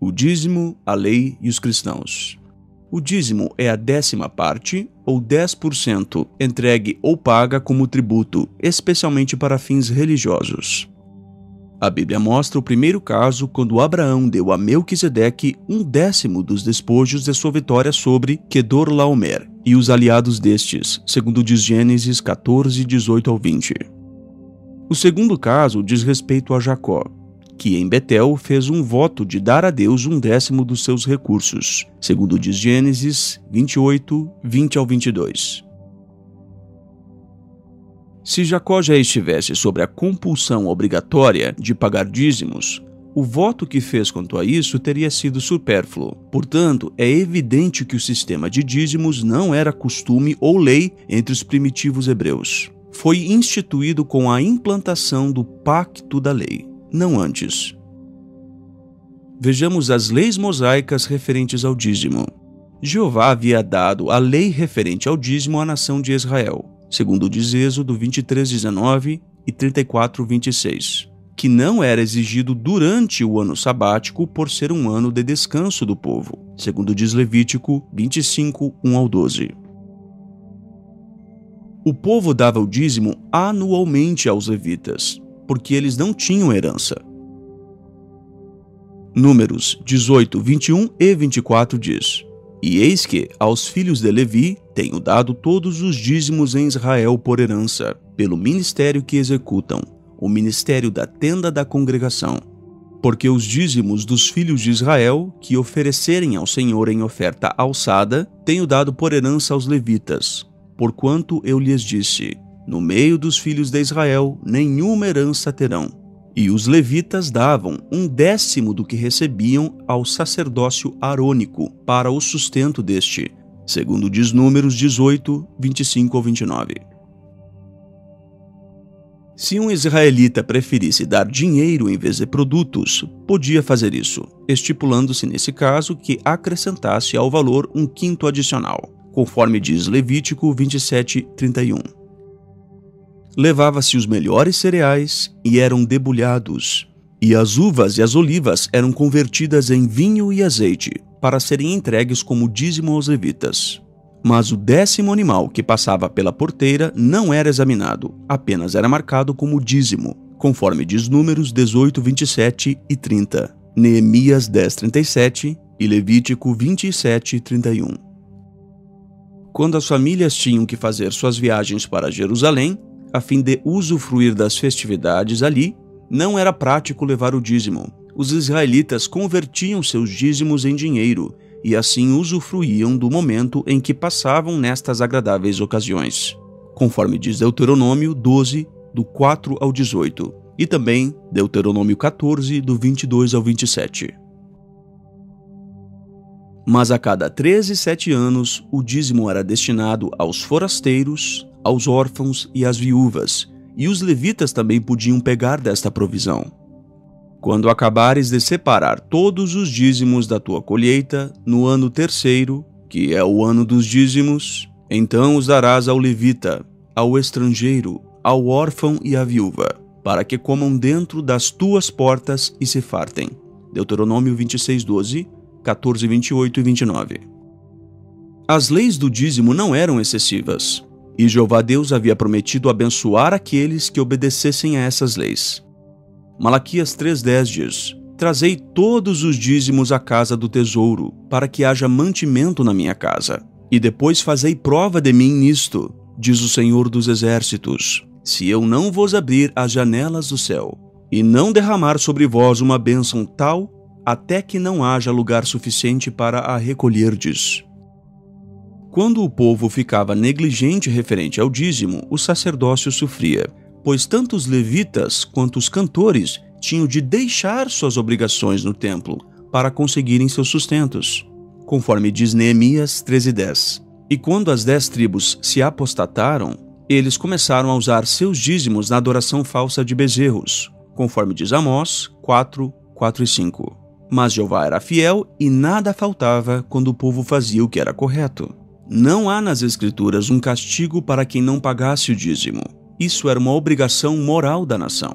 O dízimo, a lei e os cristãos. O dízimo é a 10ª parte, ou 10%, entregue ou paga como tributo, especialmente para fins religiosos. A Bíblia mostra o primeiro caso quando Abraão deu a Melquisedeque 1/10 dos despojos de sua vitória sobre Quedorlaomer e os aliados destes, segundo diz Gênesis 14, 18 ao 20. O segundo caso diz respeito a Jacó, que em Betel fez um voto de dar a Deus 1/10 dos seus recursos, segundo diz Gênesis 28, 20 ao 22. Se Jacó já estivesse sobre a compulsão obrigatória de pagar dízimos, o voto que fez quanto a isso teria sido supérfluo. Portanto, é evidente que o sistema de dízimos não era costume ou lei entre os primitivos hebreus. Foi instituído com a implantação do pacto da lei, não antes. Vejamos as leis mosaicas referentes ao dízimo. Jeová havia dado a lei referente ao dízimo à nação de Israel, segundo diz Êxodo 23:19 e 34:26, que não era exigido durante o ano sabático por ser um ano de descanso do povo, segundo diz Levítico 25, 1 ao 12. O povo dava o dízimo anualmente aos levitas, porque eles não tinham herança. Números 18, 21 e 24 diz: E eis que, aos filhos de Levi, tenho dado todos os dízimos em Israel por herança, pelo ministério que executam, o ministério da tenda da congregação. Porque os dízimos dos filhos de Israel, que oferecerem ao Senhor em oferta alçada, tenho dado por herança aos levitas, porquanto eu lhes disse: no meio dos filhos de Israel nenhuma herança terão. E os levitas davam 1/10 do que recebiam ao sacerdócio arônico para o sustento deste, segundo diz Números 18, 25 ao 29. Se um israelita preferisse dar dinheiro em vez de produtos, podia fazer isso, estipulando-se nesse caso que acrescentasse ao valor 1/5 adicional, conforme diz Levítico 27, 31. Levava-se os melhores cereais e eram debulhados, e as uvas e as olivas eram convertidas em vinho e azeite, para serem entregues como dízimo aos levitas. Mas o 10º animal que passava pela porteira não era examinado, apenas era marcado como dízimo, conforme diz Números 18, 27 e 30, Neemias 10, 37 e Levítico 27, 31. Quando as famílias tinham que fazer suas viagens para Jerusalém, a fim de usufruir das festividades ali, não era prático levar o dízimo. Os israelitas convertiam seus dízimos em dinheiro e assim usufruíam do momento em que passavam nestas agradáveis ocasiões, conforme diz Deuteronômio 12, do 4 ao 18, e também Deuteronômio 14, do 22 ao 27. Mas a cada 7 anos, o dízimo era destinado aos forasteiros, aos órfãos e às viúvas, e os levitas também podiam pegar desta provisão. Quando acabares de separar todos os dízimos da tua colheita, no ano 3º, que é o ano dos dízimos, então os darás ao levita, ao estrangeiro, ao órfão e à viúva, para que comam dentro das tuas portas e se fartem. Deuteronômio 26, 12, 14, 28 e 29. As leis do dízimo não eram excessivas, e Jeová Deus havia prometido abençoar aqueles que obedecessem a essas leis. Malaquias 3,10 diz: Trazei todos os dízimos à casa do tesouro, para que haja mantimento na minha casa. E depois fazei prova de mim nisto, diz o Senhor dos Exércitos, se eu não vos abrir as janelas do céu, e não derramar sobre vós uma bênção tal, até que não haja lugar suficiente para a recolherdes. Quando o povo ficava negligente referente ao dízimo, o sacerdócio sofria, pois tanto os levitas quanto os cantores tinham de deixar suas obrigações no templo para conseguirem seus sustentos, conforme diz Neemias 13:10. E quando as 10 tribos se apostataram, eles começaram a usar seus dízimos na adoração falsa de bezerros, conforme diz Amós 4, 4 e 5. Mas Jeová era fiel e nada faltava quando o povo fazia o que era correto. Não há nas Escrituras um castigo para quem não pagasse o dízimo. Isso era uma obrigação moral da nação.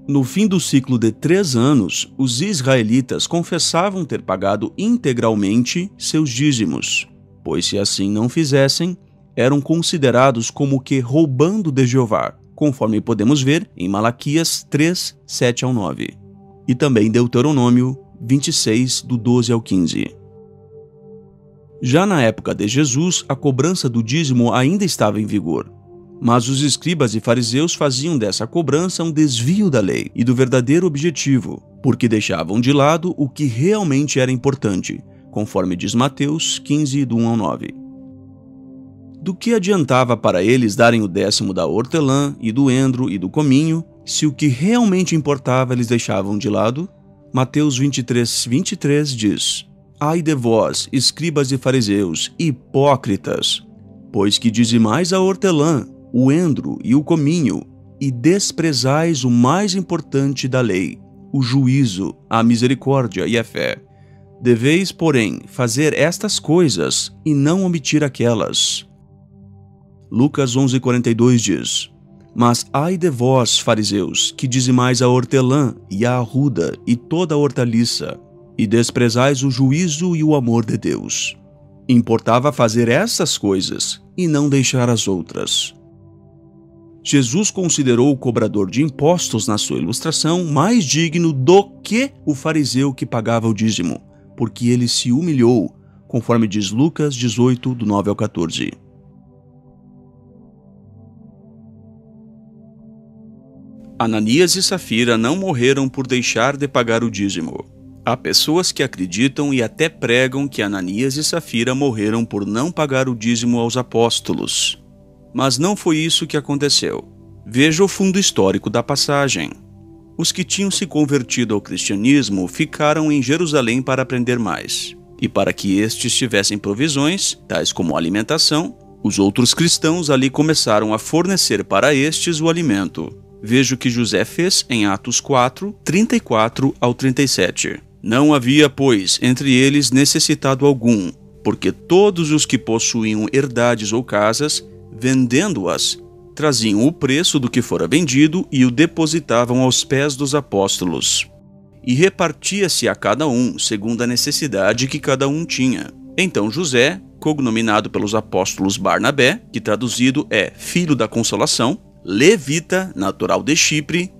No fim do ciclo de 3 anos, os israelitas confessavam ter pagado integralmente seus dízimos, pois se assim não fizessem, eram considerados como que roubando de Jeová, conforme podemos ver em Malaquias 3, 7 ao 9, e também Deuteronômio 26, do 12 ao 15. Já na época de Jesus, a cobrança do dízimo ainda estava em vigor, mas os escribas e fariseus faziam dessa cobrança um desvio da lei e do verdadeiro objetivo, porque deixavam de lado o que realmente era importante, conforme diz Mateus 15, do 1 ao 9. Do que adiantava para eles darem o 10º da hortelã e do endro e do cominho, se o que realmente importava eles deixavam de lado? Mateus 23, 23 diz: Ai de vós, escribas e fariseus, hipócritas, pois que dizimais a hortelã, o endro e o cominho, e desprezais o mais importante da lei, o juízo, a misericórdia e a fé. Deveis, porém, fazer estas coisas e não omitir aquelas. Lucas 11:42 diz: Mas ai de vós, fariseus, que dizimais a hortelã e a arruda e toda a hortaliça, e desprezais o juízo e o amor de Deus. Importava fazer essas coisas e não deixar as outras. Jesus considerou o cobrador de impostos na sua ilustração mais digno do que o fariseu que pagava o dízimo, porque ele se humilhou, conforme diz Lucas 18, do 9 ao 14. Ananias e Safira não morreram por deixar de pagar o dízimo. Há pessoas que acreditam e até pregam que Ananias e Safira morreram por não pagar o dízimo aos apóstolos. Mas não foi isso que aconteceu. Veja o fundo histórico da passagem. Os que tinham se convertido ao cristianismo ficaram em Jerusalém para aprender mais. E para que estes tivessem provisões, tais como alimentação, os outros cristãos ali começaram a fornecer para estes o alimento. Veja o que José fez em Atos 4, 34 ao 37. Não havia, pois, entre eles necessitado algum, porque todos os que possuíam herdades ou casas, vendendo-as, traziam o preço do que fora vendido e o depositavam aos pés dos apóstolos. E repartia-se a cada um, segundo a necessidade que cada um tinha. Então José, cognominado pelos apóstolos Barnabé, que traduzido é Filho da Consolação, levita, natural de Chipre,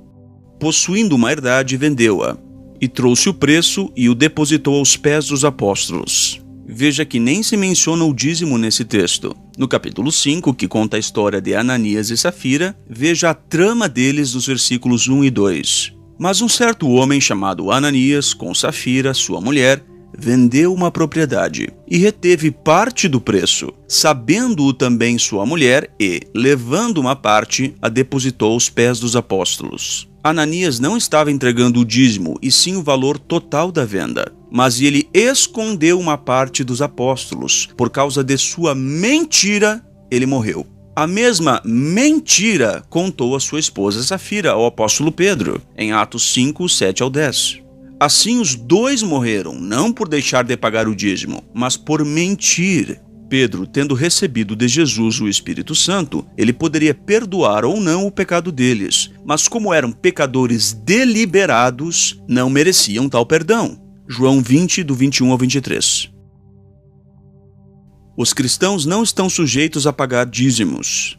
possuindo uma herdade, vendeu-a, e trouxe o preço e o depositou aos pés dos apóstolos. Veja que nem se menciona o dízimo nesse texto. No capítulo 5, que conta a história de Ananias e Safira, veja a trama deles nos versículos 1 e 2. Mas um certo homem chamado Ananias, com Safira, sua mulher, vendeu uma propriedade e reteve parte do preço, sabendo-o também sua mulher e, levando uma parte, a depositou aos pés dos apóstolos. Ananias não estava entregando o dízimo, e sim o valor total da venda. Mas ele escondeu uma parte dos apóstolos. Por causa de sua mentira, ele morreu. A mesma mentira contou a sua esposa Safira ao apóstolo Pedro, em Atos 5, 7 ao 10. Assim os dois morreram, não por deixar de pagar o dízimo, mas por mentir. Pedro, tendo recebido de Jesus o Espírito Santo, ele poderia perdoar ou não o pecado deles, mas como eram pecadores deliberados, não mereciam tal perdão. João 20, do 21 ao 23. Os cristãos não estão sujeitos a pagar dízimos.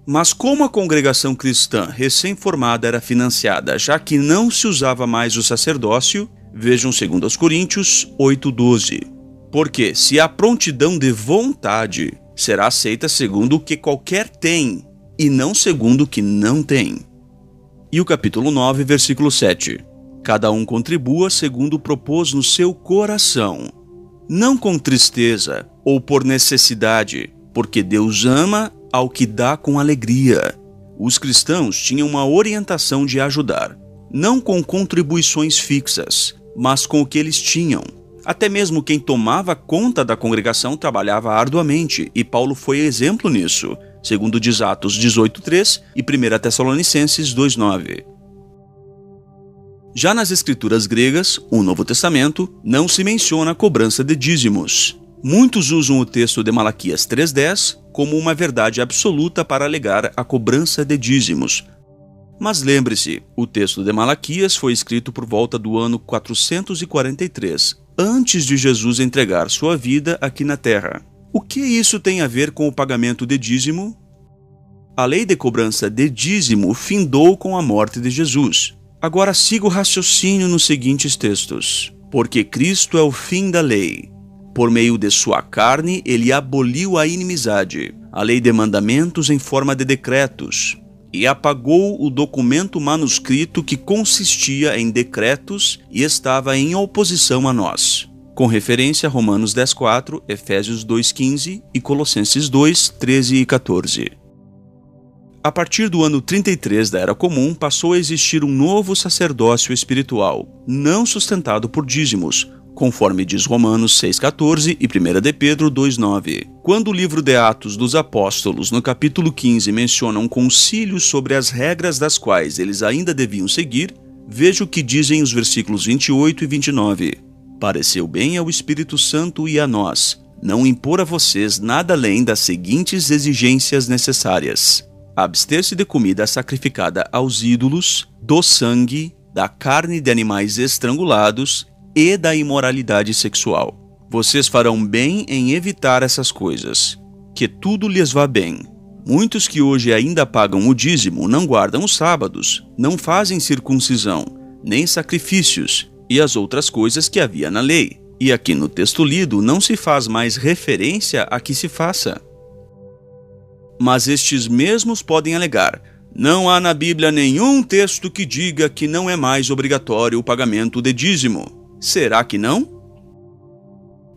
Mas como a congregação cristã recém-formada era financiada, já que não se usava mais o sacerdócio, vejam 2 Coríntios 8:12. Porque se há prontidão de vontade, será aceita segundo o que qualquer tem, e não segundo o que não tem. E o capítulo 9, versículo 7. Cada um contribua segundo propôs no seu coração, não com tristeza ou por necessidade, porque Deus ama ao que dá com alegria. Os cristãos tinham uma orientação de ajudar, não com contribuições fixas, mas com o que eles tinham. Até mesmo quem tomava conta da congregação trabalhava arduamente, e Paulo foi exemplo nisso, segundo diz Atos 18:3 e 1 Tessalonicenses 2:9. Já nas escrituras gregas, o Novo Testamento, não se menciona a cobrança de dízimos. Muitos usam o texto de Malaquias 3:10 como uma verdade absoluta para alegar a cobrança de dízimos. Mas lembre-se, o texto de Malaquias foi escrito por volta do ano 443, antes de Jesus entregar sua vida aqui na terra. O que isso tem a ver com o pagamento de dízimo? A lei de cobrança de dízimo findou com a morte de Jesus. Agora siga o raciocínio nos seguintes textos. Porque Cristo é o fim da lei. Por meio de sua carne, ele aboliu a inimizade, a lei de mandamentos em forma de decretos, e apagou o documento manuscrito que consistia em decretos e estava em oposição a nós. Com referência a Romanos 10:4, Efésios 2:15 e Colossenses 2:13 e 14. A partir do ano 33 da Era Comum, passou a existir um novo sacerdócio espiritual, não sustentado por dízimos, conforme diz Romanos 6,14 e 1 de Pedro 2,9. Quando o livro de Atos dos Apóstolos, no capítulo 15, menciona um concílio sobre as regras das quais eles ainda deviam seguir, veja o que dizem os versículos 28 e 29. Pareceu bem ao Espírito Santo e a nós, não impor a vocês nada além das seguintes exigências necessárias: abster-se de comida sacrificada aos ídolos, do sangue, da carne de animais estrangulados e da imoralidade sexual. Vocês farão bem em evitar essas coisas. Que tudo lhes vá bem. Muitos que hoje ainda pagam o dízimo não guardam os sábados, não fazem circuncisão, nem sacrifícios e as outras coisas que havia na lei. E aqui no texto lido não se faz mais referência a que se faça. Mas estes mesmos podem alegar: não há na Bíblia nenhum texto que diga que não é mais obrigatório o pagamento de dízimo. Será que não?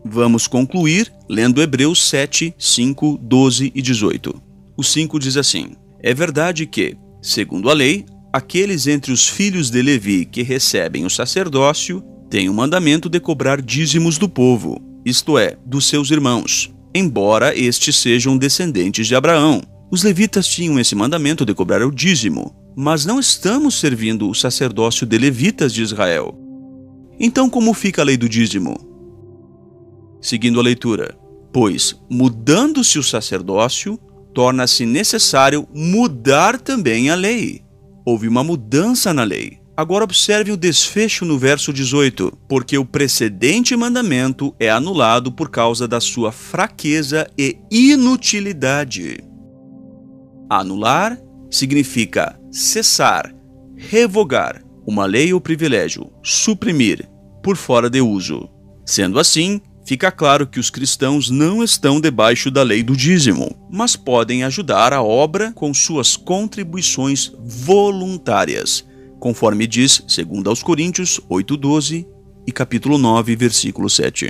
Vamos concluir lendo Hebreus 7, 5, 12 e 18. O 5 diz assim: é verdade que, segundo a lei, aqueles entre os filhos de Levi que recebem o sacerdócio têm o mandamento de cobrar dízimos do povo, isto é, dos seus irmãos, embora estes sejam descendentes de Abraão. Os levitas tinham esse mandamento de cobrar o dízimo, mas não estamos servindo o sacerdócio de levitas de Israel. Então, como fica a lei do dízimo? Seguindo a leitura: pois, mudando-se o sacerdócio, torna-se necessário mudar também a lei. Houve uma mudança na lei. Agora observe o desfecho no verso 18. Porque o precedente mandamento é anulado por causa da sua fraqueza e inutilidade. Anular significa cessar, revogar uma lei ou privilégio, suprimir, por fora de uso. Sendo assim, fica claro que os cristãos não estão debaixo da lei do dízimo, mas podem ajudar a obra com suas contribuições voluntárias, conforme diz 2 aos Coríntios 8:12 e capítulo 9, versículo 7.